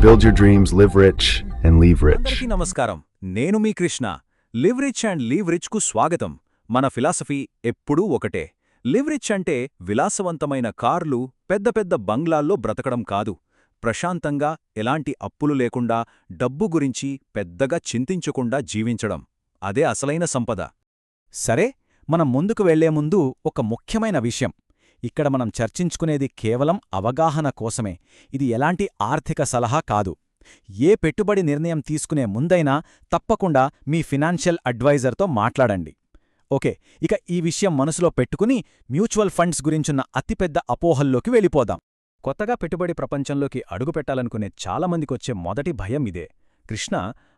Build your dreams, live rich, and leave rich. అందరికీ నమస్కారం. నేను మీ Krishna. Live rich and leave rich కు స్వాగతం. మన ఫిలాసఫీ ఎప్పుడూ ఒకటే. లివ్ రిచ్ అంటే విలాసవంతమైన కార్లు, పెద్ద పెద్ద బంగ్లాల్లో బ్రతకడం కాదు. ప్రశాంతంగా, ఎలాంటి అప్పులు లేకుండా, డబ్బు గురించి పెద్దగా చింతించకుండా జీవించడం. అదే అసలైన సంపద. సరే, మనం ముందుకు వెళ్లే ముందు ఒక ముఖ్యమైన విషయం. ఇక్కడ మనం చర్చించుకునేది కేవలం అవగాహన కోసమే. ఇది ఎలాంటి ఆర్థిక సలహా కాదు. ఏ పెట్టుబడి నిర్ణయం తీసుకునే ముందైనా తప్పకుండా మీ ఫినాన్షియల్ అడ్వైజర్తో మాట్లాడండి. ఓకే, ఇక ఈ విషయం మనసులో పెట్టుకుని మ్యూచువల్ ఫండ్స్ గురించున్న అతిపెద్ద అపోహల్లోకి వెళ్ళిపోదాం. కొత్తగా పెట్టుబడి ప్రపంచంలోకి అడుగుపెట్టాలనుకునే చాలామందికొచ్చే మొదటి భయం ఇదే. కృష్ణ,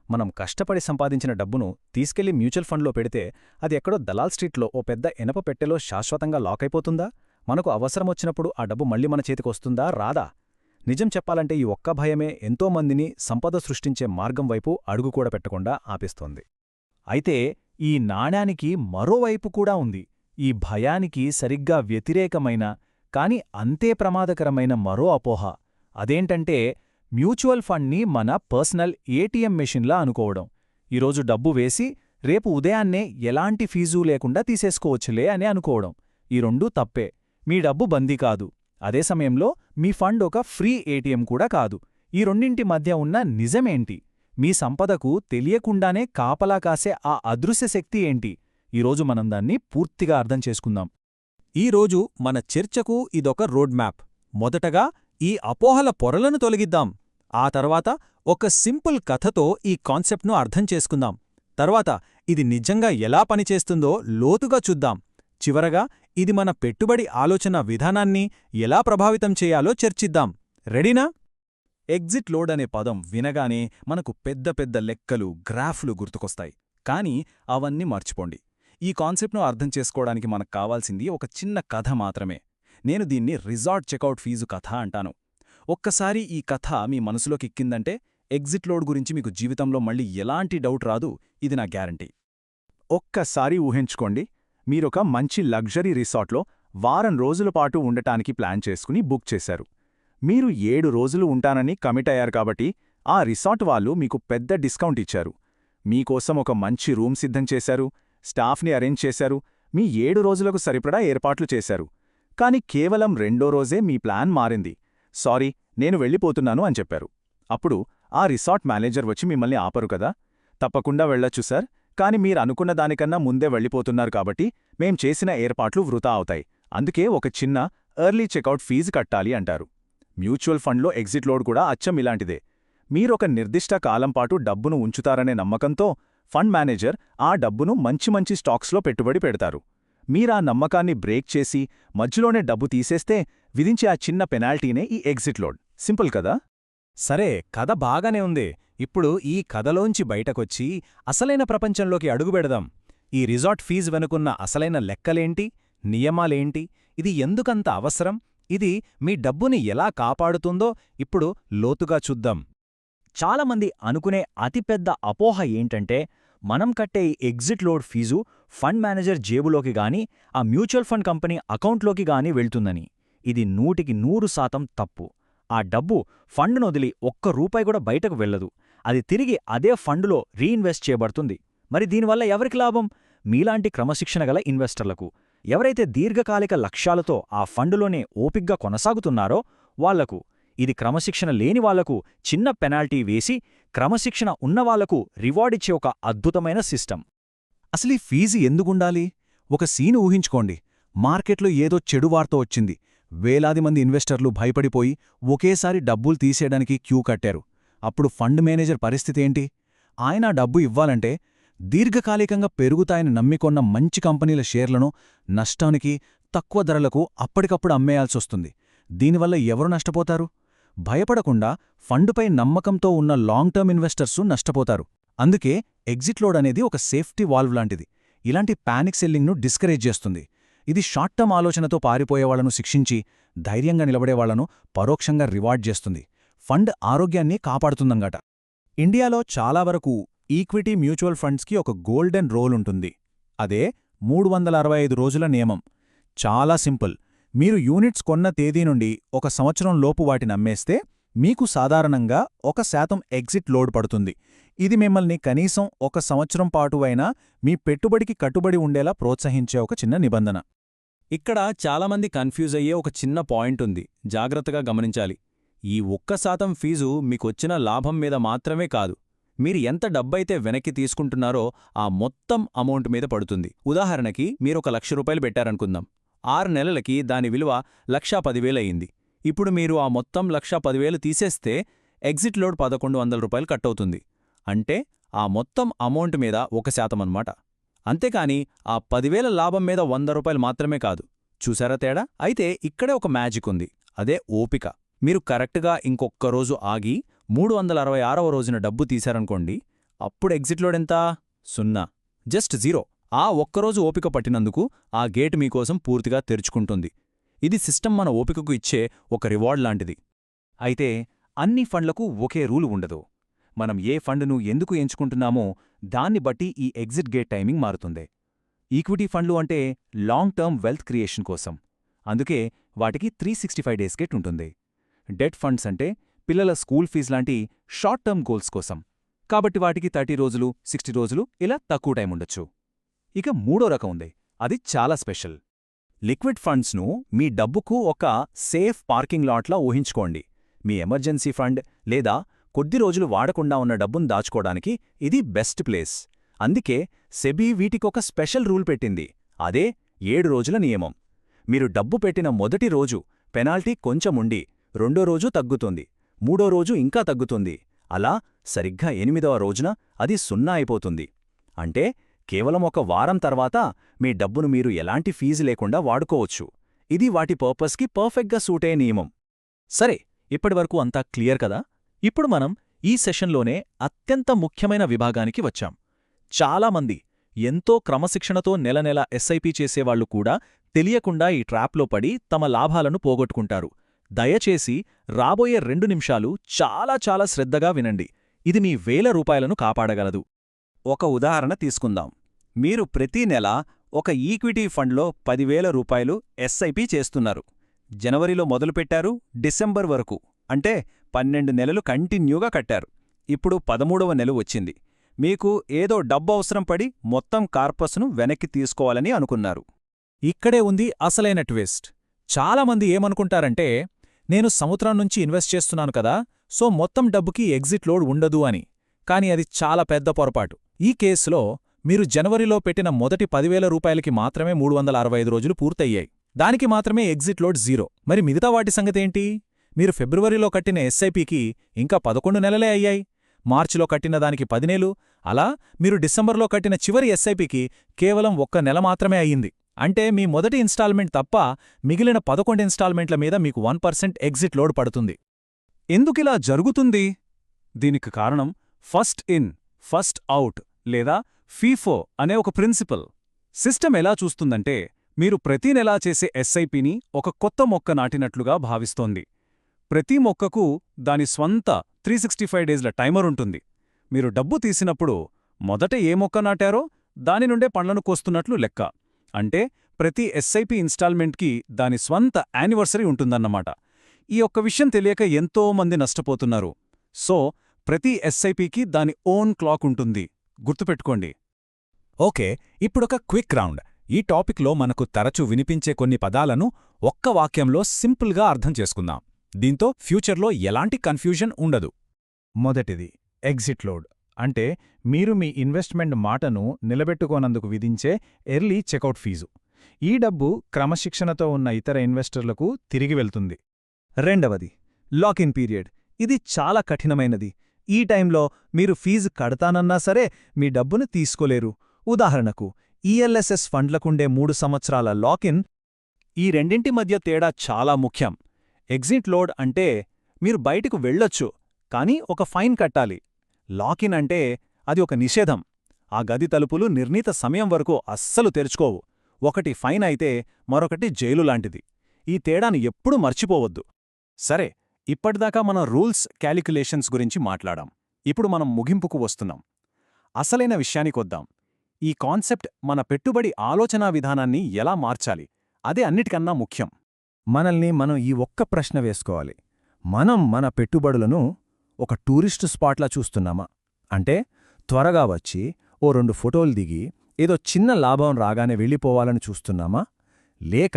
మనం కష్టపడి సంపాదించిన డబ్బును తీసుకెళ్లి మ్యూచువల్ ఫండ్లో పెడితే అది ఎక్కడో దలాల్ స్ట్రీట్లో ఓ పెద్ద ఎనప పెట్టెలో శాశ్వతంగా లాక్ అయిపోతుందా? మనకు అవసరమొచ్చినప్పుడు ఆ డబ్బు మళ్ళీ మన చేతికొస్తుందా రాదా? నిజం చెప్పాలంటే ఈ ఒక్క భయమే ఎంతోమందిని సంపద సృష్టించే మార్గం వైపు అడుగు కూడా పెట్టకుండా ఆపిస్తోంది. అయితే ఈ నాణ్యానికి మరోవైపు కూడా ఉంది. ఈ భయానికి సరిగ్గా వ్యతిరేకమైన, కాని అంతే ప్రమాదకరమైన మరో అపోహ. అదేంటంటే మ్యూచువల్ ఫండ్ని మన పర్సనల్ ఏటీఎం మెషిన్లా అనుకోవడం. ఈరోజు డబ్బు వేసి రేపు ఉదయాన్నే ఎలాంటి ఫీజూ లేకుండా తీసేసుకోవచ్చులే అని అనుకోవడం. ఈ రెండూ తప్పే. మీ డబ్బు బందీ కాదు. అదే సమయంలో మీ ఫండ్ ఒక ఫ్రీ ఏటీఎం కూడా కాదు. ఈ రెండింటి మధ్య ఉన్న నిజమేంటి? మీ సంపదకు తెలియకుండానే కాపలా కాసే ఆ అదృశ్య శక్తి ఏంటి? ఈరోజు మనం దాన్ని పూర్తిగా అర్థం చేసుకుందాం. ఈరోజు మన చర్చకు ఇదొక రోడ్ మ్యాప్. మొదటగా ఈ అపోహల పొరలను తొలగిద్దాం. ఆ తర్వాత ఒక సింపుల్ కథతో ఈ కాన్సెప్ట్ను అర్థం చేసుకుందాం. తర్వాత ఇది నిజంగా ఎలా పనిచేస్తుందో లోతుగా చూద్దాం. చివరగా ఇది మన పెట్టుబడి ఆలోచన విధానాన్ని ఎలా ప్రభావితం చేయాలో చర్చిద్దాం. రెడీనా? ఎగ్జిట్ లోడ్ అనే పదం వినగానే మనకు పెద్ద పెద్ద లెక్కలు, గ్రాఫ్లు గుర్తుకొస్తాయి. కానీ అవన్నీ మర్చిపోండి. ఈ కాన్సెప్ట్ను అర్థం చేసుకోవడానికి మనకు కావాల్సింది ఒక చిన్న కథ మాత్రమే. నేను దీన్ని రిసార్ట్ చెక్అవుట్ ఫీజు కథ అంటాను. ఒక్కసారి ఈ కథ మీ మనసులోకెక్కిందంటే ఎగ్జిట్ లోడ్ గురించి మీకు జీవితంలో మళ్ళీ ఎలాంటి డౌట్ రాదు. ఇది నా గ్యారంటీ. ఒక్కసారి ఊహించుకోండి, మీరొక మంచి లగ్జరీ రిసార్ట్లో వారం రోజుల పాటు ఉండటానికి ప్లాన్ చేసుకుని బుక్ చేశారు. మీరు 7 రోజులు ఉంటానని కమిట్ అయ్యారు కాబట్టి ఆ రిసార్ట్ వాళ్ళు మీకు పెద్ద డిస్కౌంట్ ఇచ్చారు. మీకోసం ఒక మంచి రూమ్ సిద్ధం చేశారు, స్టాఫ్ని అరేంజ్ చేశారు, మీ 7 రోజులకు సరిపడా ఏర్పాట్లు చేశారు. కాని కేవలం 2వ రోజే మీ ప్లాన్ మారింది. సారీ, నేను వెళ్ళిపోతున్నాను అని చెప్పారు. అప్పుడు ఆ రిసార్ట్ మేనేజర్ వచ్చి మిమ్మల్ని ఆపరు కదా. తప్పకుండా వెళ్ళొచ్చు సార్, కాని మీరు అనుకున్న దానికన్నా ముందే వెళ్ళిపోతున్నారు కాబట్టి మేం చేసిన ఏర్పాట్లు వృథా అవుతాయి. అందుకే ఒక చిన్న ఎర్లీ చెక్అవుట్ ఫీజు కట్టాలి అంటారు. మ్యూచువల్ ఫండ్లో ఎగ్జిట్ లోడ్ కూడా అచ్చం ఇలాంటిదే. మీరొక నిర్దిష్ట కాలంపాటు డబ్బును ఉంచుతారనే నమ్మకంతో ఫండ్ మేనేజర్ ఆ డబ్బును మంచి మంచి స్టాక్స్లో పెట్టుబడి పెడతారు. మీరా నమ్మకాన్ని బ్రేక్ చేసి మధ్యలోనే డబ్బు తీసేస్తే విధించే ఆ చిన్న పెనాల్టీనే ఈ ఎగ్జిట్ లోడ్. సింపుల్ కదా? సరే, కథ బాగానే ఉంది. ఇప్పుడు ఈ కథలోంచి బయటకొచ్చి అసలైన ప్రపంచంలోకి అడుగుబెడదాం. ఈ రిసార్ట్ ఫీజు వెనుకున్న అసలైన లెక్కలేంటి, నియమాలేంటి, ఇది ఎందుకంత అవసరం, ఇది మీ డబ్బుని ఎలా కాపాడుతుందో ఇప్పుడు లోతుగా చూద్దాం. చాలామంది అనుకునే అతిపెద్ద అపోహ ఏంటంటే మనం కట్టే ఈ exit load fees fund manager జేబులోకి గాని ఆ మ్యూచువల్ ఫండ్ కంపెనీ అకౌంట్లోకి గాని వెళ్తుందని. ఇది 100% తప్పు. ఆ డబ్బు ఫండ్ను వదిలి ఒక్క రూపాయి కూడా బయటకు వెళ్లదు. అది తిరిగి అదే ఫండులో రీఇన్వెస్ట్ చేయబడుతుంది. మరి దీనివల్ల ఎవరికి లాభం? మీలాంటి క్రమశిక్షణ గల ఇన్వెస్టర్లకు. ఎవరైతే దీర్ఘకాలిక లక్ష్యాలతో ఆ ఫండులోనే ఓపిగ్గా కొనసాగుతున్నారో వాళ్లకు. ఇది క్రమశిక్షణ లేని వాళ్లకు చిన్న పెనాల్టీ వేసి క్రమశిక్షణ ఉన్నవాళ్లకు రివార్డిచ్చే ఒక అద్భుతమైన సిస్టమ్. అసలీ ఫీజు ఎందుకుండాలి? ఒక సీను ఊహించుకోండి. మార్కెట్లో ఏదో చెడు వార్త వచ్చింది. వేలాది మంది ఇన్వెస్టర్లు భయపడిపోయి ఒకేసారి డబ్బులు తీసేయడానికి క్యూ కట్టారు. అప్పుడు ఫండ్ మేనేజర్ పరిస్థితేంటి? ఆయన డబ్బు ఇవ్వాలంటే దీర్ఘకాలికంగా పెరుగుతాయని నమ్మికొన్న మంచి కంపెనీల షేర్లను నష్టానికి, తక్కువ ధరలకు అప్పటికప్పుడు అమ్మేయాల్సొస్తుంది. దీనివల్ల ఎవరు నష్టపోతారు? భయపడకుండా ఫండుపై నమ్మకంతో ఉన్న లాంగ్ టర్మ్ ఇన్వెస్టర్సు నష్టపోతారు. అందుకే ఎగ్జిట్ లోడ్ అనేది ఒక సేఫ్టీ వాల్వ్ లాంటిది. ఇలాంటి పానిక్ సెల్లింగ్ను డిస్కరేజ్ చేస్తుంది. ఇది షార్ట్ టర్మ్ ఆలోచనతో పారిపోయేవాళ్లను శిక్షించి ధైర్యంగా నిలబడేవాళ్లను పరోక్షంగా రివార్డ్ చేస్తుంది. ఫండ్ ఆరోగ్యాన్ని కాపాడుతుందంగట. ఇండియాలో చాలా వరకు ఈక్విటీ మ్యూచువల్ ఫండ్స్కి ఒక గోల్డెన్ రోల్ ఉంటుంది. అదే 365 రోజుల నియమం. చాలా సింపుల్. మీరు యూనిట్స్ కొన్న తేదీ నుండి 1 సంవత్సరం లోపు వాటిని అమ్మేస్తే మీకు సాధారణంగా 1% ఎగ్జిట్ లోడ్ పడుతుంది. ఇది మిమ్మల్ని కనీసం 1 సంవత్సరం పాటు అయినా మీ పెట్టుబడికి కట్టుబడి ఉండేలా ప్రోత్సహించే ఒక చిన్న నిబంధన. ఇక్కడ చాలామంది కన్ఫ్యూజ్ అయ్యే ఒక చిన్న పాయింట్ ఉంది, జాగ్రత్తగా గమనించాలి. ఈ 1% ఫీజు మీకొచ్చిన లాభం మీద మాత్రమే కాదు, మీరు ఎంత డబ్బైతే వెనక్కి తీసుకుంటున్నారో ఆ మొత్తం అమౌంట్ మీద పడుతుంది. ఉదాహరణకి మీరొక ₹1,00,000 పెట్టారనుకుందాం. 6 నెలలకి దాని విలువ ₹1,10,000 అయింది. ఇప్పుడు మీరు ఆ మొత్తం ₹1,10,000 తీసేస్తే ఎగ్జిట్ లోడ్ ₹1,100 కట్టవుతుంది. అంటే ఆ మొత్తం అమౌంట్ మీద 1% అన్నమాట. అంతేకాని ఆ 10,000 లాభం మీద ₹100 మాత్రమే కాదు. చూసారా తేడా? అయితే ఇక్కడే ఒక మ్యాజిక్ ఉంది, అదే ఓపిక. మీరు కరెక్ట్గా ఇంకొక్క రోజు ఆగి 366వ రోజున డబ్బు తీశారనుకోండి, అప్పుడు ఎగ్జిట్ లోడ్ ఎంత? 0, జస్ట్ 0. ఆ ఒక్కరోజు ఓపిక పట్టినందుకు ఆ గేట్ మీకోసం పూర్తిగా తెరుచుకుంటుంది. ఇది సిస్టమ్ మన ఓపికకు ఇచ్చే ఒక రివార్డ్ లాంటిది. అయితే అన్ని ఫండ్లకు ఒకే రూలు ఉండదు. మనం ఏ ఫండ్ను ఎందుకు ఎంచుకుంటున్నామో దాన్ని బట్టి ఈ ఎగ్జిట్ గేట్ టైమింగ్ మారుతుంది. ఈక్విటీ ఫండ్లు అంటే లాంగ్ టర్మ్ వెల్త్ క్రియేషన్ కోసం, అందుకే వాటికి 365 డేస్ గేట్ ఉంటుంది. డెట్ ఫండ్స్ అంటే పిల్లల స్కూల్ ఫీజు లాంటి షార్ట్ టర్మ్ గోల్స్ కోసం, కాబట్టి వాటికి 30 రోజులు, 60 రోజులు ఇలా తక్కువ టైం ఉండొచ్చు. ఇక మూడో రకం ఉంది, అది చాలా స్పెషల్. లిక్విడ్ ఫండ్స్ను మీ డబ్బుకు ఒక సేఫ్ పార్కింగ్ లాట్లా ఊహించుకోండి. మీ ఎమర్జెన్సీ ఫండ్ లేదా కొద్ది రోజులు వాడకుండా ఉన్న డబ్బును దాచుకోవడానికి ఇది బెస్ట్ ప్లేస్. అందుకే సెబీ వీటికొక స్పెషల్ రూల్ పెట్టింది, అదే 7 రోజుల నియమం. మీరు డబ్బు పెట్టిన మొదటి రోజు పెనాల్టీ కొంచెముండి, రెండో రోజు తగ్గుతుంది, మూడో రోజు ఇంకా తగ్గుతుంది, అలా సరిగ్గా 8వ రోజున అది 0 అయిపోతుంది. అంటే కేవలం ఒక వారం తర్వాత మీ డబ్బును మీరు ఎలాంటి ఫీజు లేకుండా వాడుకోవచ్చు. ఇది వాటి పర్పస్కి పర్ఫెక్ట్గా సూటే నియమం. సరే, ఇప్పటివరకు అంతా క్లియర్ కదా? ఇప్పుడు మనం ఈ సెషన్లోనే అత్యంత ముఖ్యమైన విభాగానికి వచ్చాం. చాలామంది ఎంతో క్రమశిక్షణతో నెల నెల ఎస్ఐపి చేసేవాళ్లు కూడా తెలియకుండా ఈ ట్రాప్లో పడి తమ లాభాలను పోగొట్టుకుంటారు. దయచేసి రాబోయే 2 నిమిషాలు చాలా శ్రద్ధగా వినండి. ఇది మీ వేల రూపాయలను కాపాడగలదు. ఒక ఉదాహరణ తీసుకుందాం. మీరు ప్రతి నెల ఒక ఈక్విటీ ఫండ్లో ₹10,000 ఎస్ఐపి చేస్తున్నారు. జనవరిలో మొదలుపెట్టారు, డిసెంబర్ వరకు, అంటే 12 నెలలు కంటిన్యూగా కట్టారు. ఇప్పుడు 13వ నెల వచ్చింది. మీకు ఏదో డబ్బు అవసరం పడి మొత్తం కార్పస్ను వెనక్కి తీసుకోవాలని అనుకున్నారు. ఇక్కడే ఉంది అసలైన ట్విస్ట్. చాలామంది ఏమనుకుంటారంటే, నేను సంవత్సరం నుంచి ఇన్వెస్ట్ చేస్తున్నాను కదా, సో మొత్తం డబ్బుకి ఎగ్జిట్ లోడ్ ఉండదు అని. కానీ అది చాలా పెద్ద పొరపాటు. ఈ కేసులో మీరు జనవరిలో పెట్టిన మొదటి ₹10,000కి మాత్రమే 365 రోజులు పూర్తయ్యాయి. దానికి మాత్రమే ఎగ్జిట్ లోడ్ 0. మరి మిగతా వాటి సంగతేంటి? మీరు ఫిబ్రవరిలో కట్టిన ఎస్ఐపికి ఇంకా 11 నెలలే అయ్యాయి, మార్చిలో కట్టిన దానికి 10 నెలలు, అలా మీరు డిసెంబర్లో కట్టిన చివరి ఎస్ఐపికి కేవలం 1 నెల మాత్రమే అయ్యింది. అంటే మీ మొదటి ఇన్స్టాల్మెంట్ తప్ప మిగిలిన 11 ఇన్స్టాల్మెంట్ల మీద మీకు 1% ఎగ్జిట్ లోడ్ పడుతుంది. ఎందుకిలా జరుగుతుంది? దీనికి కారణం ఫస్ట్ ఇన్, ఫస్ట్ అవుట్ లేదా ఫీఫో అనే ఒక ప్రిన్సిపల్. సిస్టమ్ ఎలా చూస్తుందంటే, మీరు ప్రతి నెలా చేసే ఎస్ఐపిని ఒక కొత్త మొక్క నాటినట్లుగా భావిస్తోంది. ప్రతి మొక్కకు దాని స్వంత 365 డేస్ల టైమర్ ఉంటుంది. మీరు డబ్బు తీసినప్పుడు మొదట ఏ మొక్క నాటారో దాని నుండే పండ్లను కోస్తున్నట్లు లెక్క. అంటే ప్రతి ఎస్ఐపి ఇన్స్టాల్మెంట్కి దాని స్వంత యానివర్సరీ ఉంటుందన్నమాట. ఈ ఒక్క విషయం తెలియక ఎంతో మంది నష్టపోతున్నారు. సో ప్రతి ఎస్ఐపికి దాని ఓన్ క్లాక్ ఉంటుంది, గుర్తుపెట్టుకోండి. ఓకే, ఇప్పుడొక క్విక్ రౌండ్. ఈ టాపిక్లో మనకు తరచూ వినిపించే కొన్ని పదాలను ఒక్క వాక్యంలో సింపుల్గా అర్థం చేసుకుందాం. దీంతో ఫ్యూచర్లో ఎలాంటి కన్ఫ్యూజన్ ఉండదు. మొదటిది ఎగ్జిట్ లోడ్. అంటే మీరు మీ ఇన్వెస్ట్మెంట్ మాటను నిలబెట్టుకోనందుకు విధించే ఎర్లీ చెక్అవుట్ ఫీజు. ఈ డబ్బు క్రమశిక్షణతో ఉన్న ఇతర ఇన్వెస్టర్లకు తిరిగి వెళ్తుంది. రెండవది లాక్-ఇన్ పీరియడ్. ఇది చాలా కఠినమైనది. ఈ టైంలో మీరు ఫీజు కడతానన్నా సరే మీ డబ్బును తీసుకోలేరు. ఉదాహరణకు ఈఎల్ఎస్ఎస్ ఫండ్లకుండే 3 సంవత్సరాల లాక్-ఇన్. ఈ రెండింటి మధ్య తేడా చాలా ముఖ్యం. ఎగ్జిట్ లోడ్ అంటే మీరు బయటకు వెళ్ళొచ్చు, కానీ ఒక ఫైన్ కట్టాలి. లాక్-ఇన్ అంటే అది ఒక నిషేధం. ఆ గది తలుపులు నిర్ణీత సమయం వరకు అస్సలు తెరుచుకోవు. ఒకటి ఫైన్ అయితే మరొకటి జైలు లాంటిది. ఈ తేడాను ఎప్పుడూ మర్చిపోవద్దు. సరే, ఇప్పటిదాకా మనం రూల్స్, క్యాలిక్యులేషన్స్ గురించి మాట్లాడాం. ఇప్పుడు మనం ముగింపుకు వస్తున్నాం. అసలైన విషయానికొద్దాం. ఈ కాన్సెప్ట్ మన పెట్టుబడి ఆలోచనా విధానాన్ని ఎలా మార్చాలి, అదే అన్నిటికన్నా ముఖ్యం. మనల్ని మనం ఈ ఒక్క ప్రశ్న వేసుకోవాలి. మనం మన పెట్టుబడులను ఒక టూరిస్టు స్పాట్లా చూస్తున్నామా? అంటే త్వరగా వచ్చి ఓ 2 ఫోటోలు దిగి ఏదో చిన్న లాభం రాగానే వెళ్ళిపోవాలని చూస్తున్నామా? లేక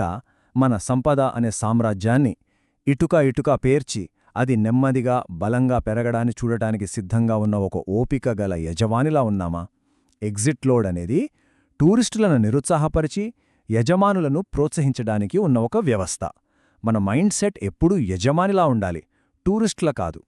మన సంపద అనే సామ్రాజ్యాన్ని ఇటుక ఇటుక పేర్చి అది నెమ్మదిగా బలంగా పెరగడాన్ని చూడటానికి సిద్ధంగా ఉన్న ఒక ఓపిక గల యజమానిలా ఉన్నామా? ఎగ్జిట్ లోడ్ అనేది టూరిస్టులను నిరుత్సాహపరిచి యజమానులను ప్రోత్సహించడానికి ఉన్న ఒక వ్యవస్థ. మన మైండ్ సెట్ ఎప్పుడూ యజమానిలా ఉండాలి, టూరిస్టుల కాదు.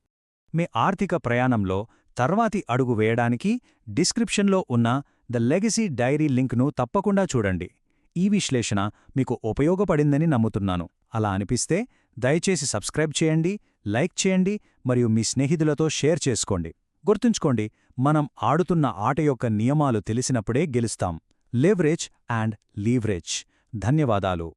మీ ఆర్థిక ప్రయాణంలో తర్వాతి అడుగు వేయడానికి డిస్క్రిప్షన్లో ఉన్న ద లెగసీ డైరీ లింక్ను తప్పకుండా చూడండి. ఈ విశ్లేషణ మీకు ఉపయోగపడిందని నమ్ముతున్నాను. అలా అనిపిస్తే దయచేసి సబ్స్క్రైబ్ చేయండి, లైక్ చేయండి మరియు మీ స్నేహితులతో షేర్ చేసుకోండి. గుర్తుంచుకోండి, మనం ఆడుతున్న ఆట యొక్క నియమాలు తెలిసినప్పుడే గెలుస్తాం. Leverage and leverage. ధన్యవాదాలు.